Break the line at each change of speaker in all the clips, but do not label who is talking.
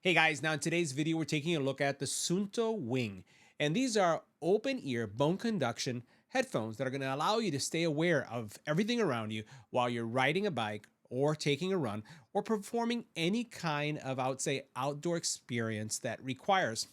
Hey guys, now in today's video, we're taking a look at the Suunto Wing. And these are open ear bone conduction headphones that are going to allow you to stay aware of everything around you while you're riding a bike or taking a run or performing any kind of, I would say, outdoor experience that requires.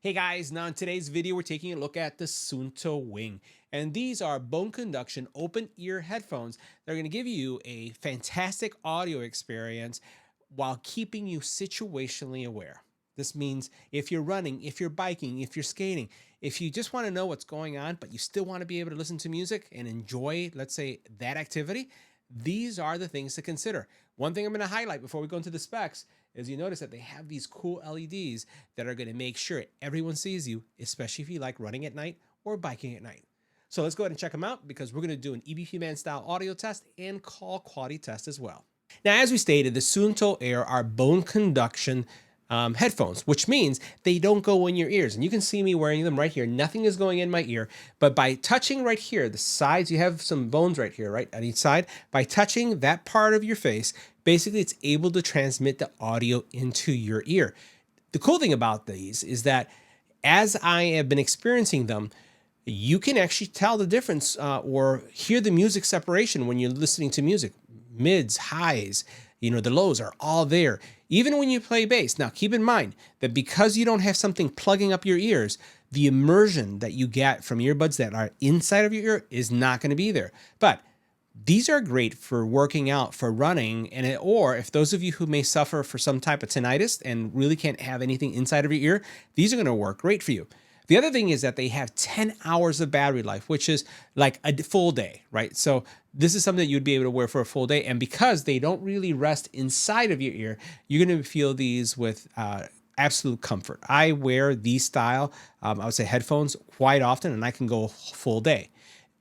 Hey guys, now in today's video, we're taking a look at the Suunto Wing. And these are bone conduction open ear headphones that are going to give you a fantastic audio experience while keeping you situationally aware. This means if you're running, if you're biking, if you're skating, if you just want to know what's going on, but you still want to be able to listen to music and enjoy, let's say, that activity, these are the things to consider. One thing I'm going to highlight before we go into the specs is you notice that they have these cool LEDs that are going to make sure everyone sees you, especially if you like running at night or biking at night. So let's go ahead and check them out because we're going to do an EBPMAN style audio test and call quality test as well. Now, as we stated, the Suunto Air are bone conduction headphones, which means they don't go in your ears. And you can see me wearing them right here. Nothing is going in my ear, but by touching right here, the sides, you have some bones right here, right on each side. By touching that part of your face, basically it's able to transmit the audio into your ear. The cool thing about these is that as I have been experiencing them, you can actually tell the difference or hear the music separation when you're listening to music. Mids, highs, the lows are all there. Even when you play bass. Now, keep in mind that because you don't have something plugging up your ears, the immersion that you get from earbuds that are inside of your ear is not going to be there. But these are great for working out, for running, or if those of you who may suffer for some type of tinnitus and really can't have anything inside of your ear, these are going to work great for you. The other thing is that they have 10 hours of battery life, which is like a full day, right? So this is something that you'd be able to wear for a full day. And because they don't really rest inside of your ear, you're going to feel these with absolute comfort. I wear these style, I would say headphones quite often, and I can go a full day.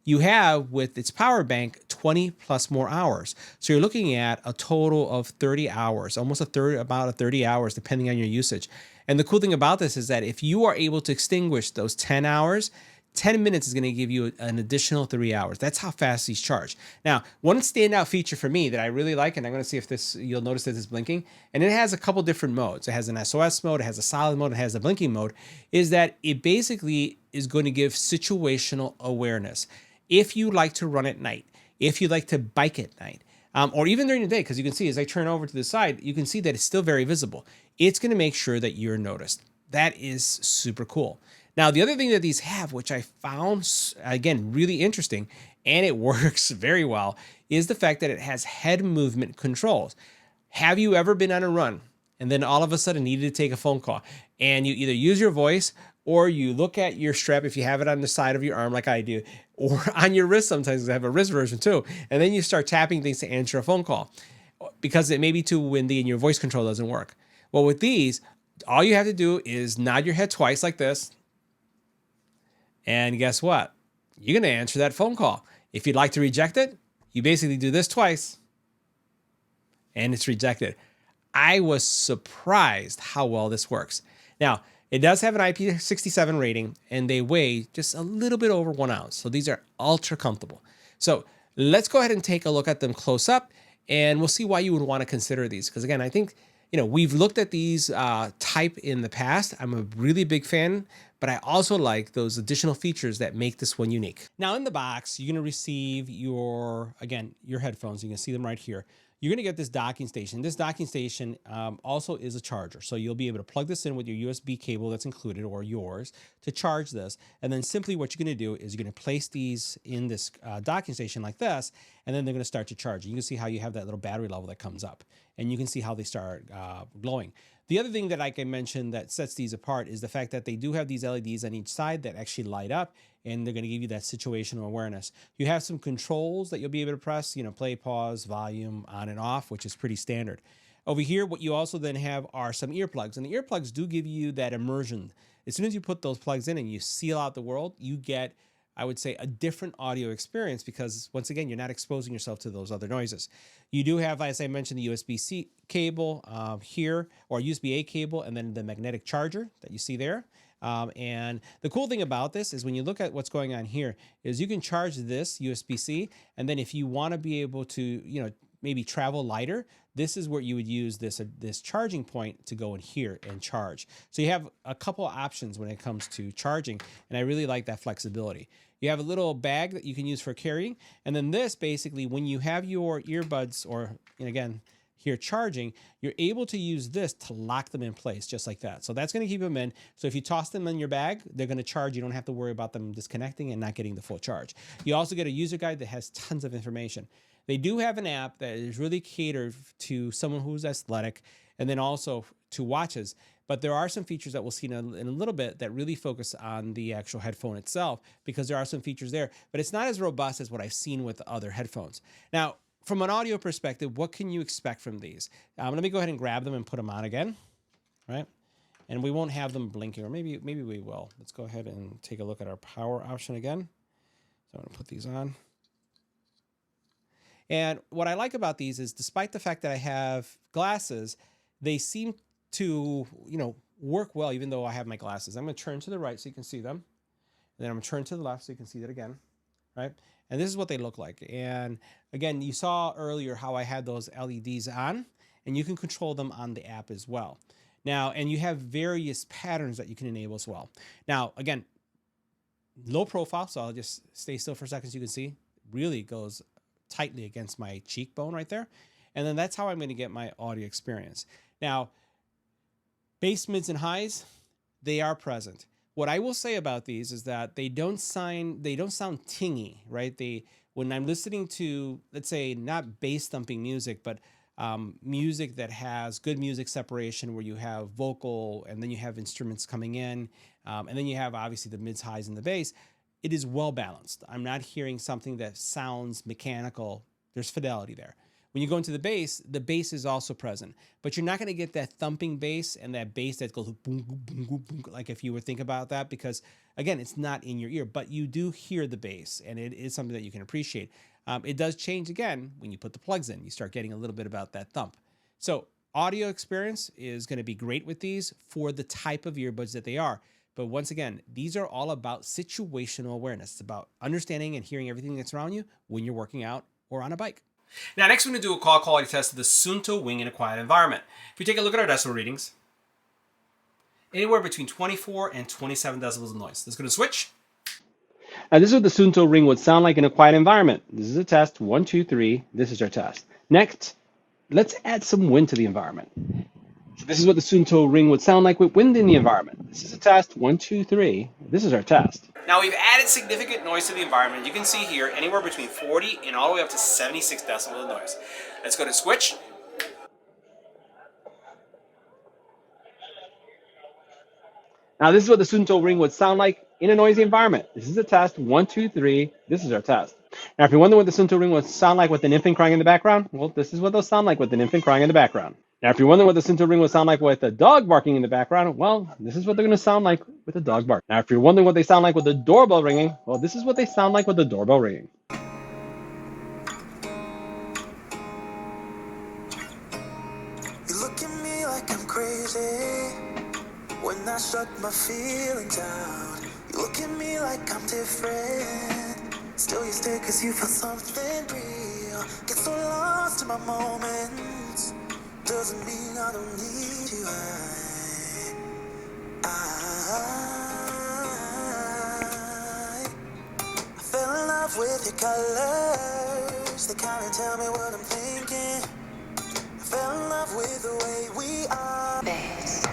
You have with its power bank 20 plus more hours. So you're looking at a total of 30 hours, almost about 30 hours, depending on your usage. And the cool thing about this is that if you are able to extinguish those 10 hours, 10 minutes is going to give you an additional 3 hours. That's how fast these charge. Now, one standout feature for me that I really like, and I'm going to see if this, you'll notice that it's blinking, and it has a couple different modes. It has an SOS mode, it has a solid mode, it has a blinking mode, is that it basically is going to give situational awareness. If you like to run at night, if you like to bike at night, or even during the day, because you can see as I turn over to the side, you can see that it's still very visible. It's going to make sure that you're noticed. That is super cool. Now, the other thing that these have, which I found, again, really interesting, and it works very well, is the fact that it has head movement controls. Have you ever been on a run and then all of a sudden needed to take a phone call and you either use your voice or you look at your strap if you have it on the side of your arm like I do, or on your wrist sometimes, I have a wrist version too, and then you start tapping things to answer a phone call because it may be too windy and your voice control doesn't work. Well, with these, all you have to do is nod your head twice like this, and guess what? You're going to answer that phone call. If you'd like to reject it, you basically do this twice, and it's rejected. I was surprised how well this works. Now, it does have an IP67 rating, and they weigh just a little bit over 1 ounce. So these are ultra comfortable. So let's go ahead and take a look at them close up, and we'll see why you would want to consider these. Because again, I think, we've looked at these type in the past. I'm a really big fan, but I also like those additional features that make this one unique. Now in the box, you're going to receive your headphones. You can see them right here. You're going to get this docking station. This docking station also is a charger. So you'll be able to plug this in with your USB cable that's included or yours to charge this. And then simply what you're going to do is you're going to place these in this docking station like this, and then they're going to start to charge. You can see how you have that little battery level that comes up, and you can see how they start glowing. The other thing that, like I mentioned, that sets these apart is the fact that they do have these LEDs on each side that actually light up, and they're going to give you that situational awareness. You have some controls that you'll be able to press, play, pause, volume, on and off, which is pretty standard. Over here, what you also then have are some earplugs, and the earplugs do give you that immersion. As soon as you put those plugs in and you seal out the world, you get, I would say, a different audio experience because, once again, you're not exposing yourself to those other noises. You do have, as I mentioned, the USB-C cable here, or USB-A cable, and then the magnetic charger that you see there. And the cool thing about this is when you look at what's going on here is you can charge this USB-C, and then if you want to be able to, maybe travel lighter, this is where you would use this charging point to go in here and charge. So you have a couple of options when it comes to charging, and I really like that flexibility. You have a little bag that you can use for carrying, and then this basically, when you have your earbuds, or and again here charging, you're able to use this to lock them in place just like that. So that's going to keep them in. So if you toss them in your bag, they're going to charge. You don't have to worry about them disconnecting and not getting the full charge. You also get a user guide that has tons of information. They do have an app that is really catered to someone who's athletic, and then also to watches. But there are some features that we'll see in a little bit that really focus on the actual headphone itself, because there are some features there, but it's not as robust as what I've seen with other headphones. Now, from an audio perspective, what can you expect from these? Let me go ahead and grab them and put them on again, right? And we won't have them blinking, or maybe we will. Let's go ahead and take a look at our power option again. So I'm going to put these on. And what I like about these is, despite the fact that I have glasses, they seem to, work well, even though I have my glasses. I'm going to turn to the right so you can see them. And then I'm going to turn to the left so you can see that again, right? And this is what they look like. And again, you saw earlier how I had those LEDs on, and you can control them on the app as well. Now, and you have various patterns that you can enable as well. Now, again, low profile, so I'll just stay still for a second so you can see. Really goes tightly against my cheekbone right there. And then that's how I'm going to get my audio experience. Now, bass, mids, and highs, they are present. What I will say about these is that they don't sound tingy, right? When I'm listening to, let's say, not bass thumping music, but music that has good music separation, where you have vocal and then you have instruments coming in, and then you have obviously the mids, highs, and the bass, it is well balanced. I'm not hearing something that sounds mechanical. There's fidelity there. When you go into the bass is also present, but you're not going to get that thumping bass and that bass that goes boom, boom, boom, boom, boom, like if you would think about that, because again, it's not in your ear, but you do hear the bass, and it is something that you can appreciate. It does change again when you put the plugs in. You start getting a little bit about that thump. So audio experience is going to be great with these for the type of earbuds that they are. But once again, these are all about situational awareness. It's about understanding and hearing everything that's around you when you're working out or on a bike. Now, next we're going to do a call quality test of the Suunto Wing in a quiet environment. If we take a look at our decibel readings, anywhere between 24 and 27 decibels of noise. Let's go to switch. Now, this is what the Suunto Ring would sound like in a quiet environment. This is a test. 1, 2, 3. This is our test. Next, let's add some wind to the environment. So this is what the Suunto Ring would sound like with wind in the environment. This is a test. 1, 2, 3. This is our test. Now, we've added significant noise to the environment. You can see here anywhere between 40 and all the way up to 76 decibels of noise. Let's go to switch. Now, this is what the Suunto Ring would sound like in a noisy environment. This is a test. 1, 2, 3. This is our test. Now, if you're wondering what the Suunto Ring would sound like with an infant crying in the background, well, this is what they'll sound like with an infant crying in the background. Now, if you're wondering what the Suunto Ring would sound like with a dog barking in the background, well, this is what they're going to sound like with a dog bark. Now, if you're wondering what they sound like with the doorbell ringing, well, this is what they sound like with the doorbell ringing.
You look at me like I'm crazy when I shut my feelings out. You look at me like I'm different. Still you stay cause you feel something real. Get so lost in my moments. Doesn't mean I don't need you. I fell in love with your colors. They kind of tell me what I'm thinking. I fell in love with the way we are. Bass.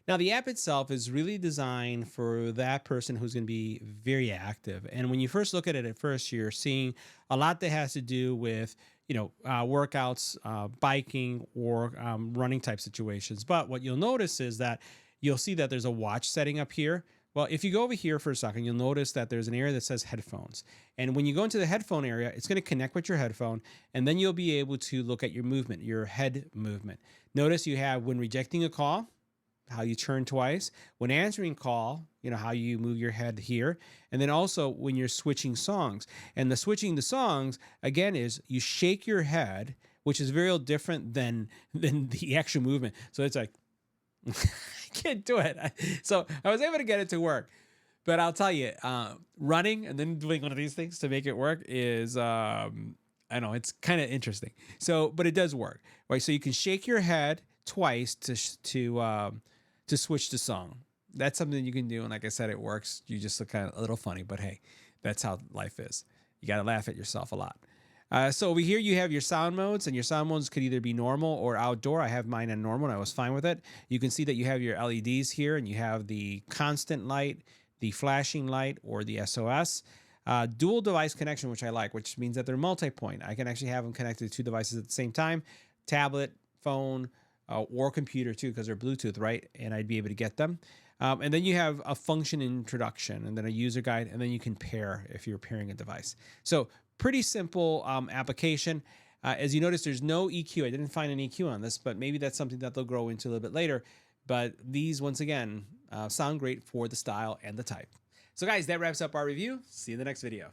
Now, the app itself is really designed for that person who's going to be very active. And when you first look at it at first, you're seeing a lot that has to do with, workouts, biking, or running type situations. But what you'll notice is that you'll see that there's a watch setting up here Well, if you go over here for a second, you'll notice that there's an area that says headphones. And when you go into the headphone area, it's going to connect with your headphone, and then you'll be able to look at your movement, your head movement. Notice you have when rejecting a call, how you turn twice, when answering call, how you move your head here, and then also when you're switching songs. And the switching the songs, again, is you shake your head, which is very different than the actual movement. So it's like, I can't do it. So I was able to get it to work. But I'll tell you, running and then doing one of these things to make it work is, I know, it's kind of interesting. So, but it does work, right? So you can shake your head twice to switch the song. That's something you can do. And like I said, it works. You just look kind of a little funny, but hey, that's how life is. You got to laugh at yourself a lot. So over here, you have your sound modes, and your sound modes could either be normal or outdoor. I have mine on normal, and I was fine with it. You can see that you have your LEDs here, and you have the constant light, the flashing light, or the SOS. Dual device connection, which I like, which means that they're multi-point. I can actually have them connected to two devices at the same time, tablet, phone, or computer too, because they're Bluetooth, right? And I'd be able to get them. And then you have a function introduction, and then a user guide, and then you can pair if you're pairing a device. So pretty simple application. As you notice, there's no EQ. I didn't find an EQ on this, but maybe that's something that they'll grow into a little bit later. But these, once again, sound great for the style and the type. So guys, that wraps up our review. See you in the next video.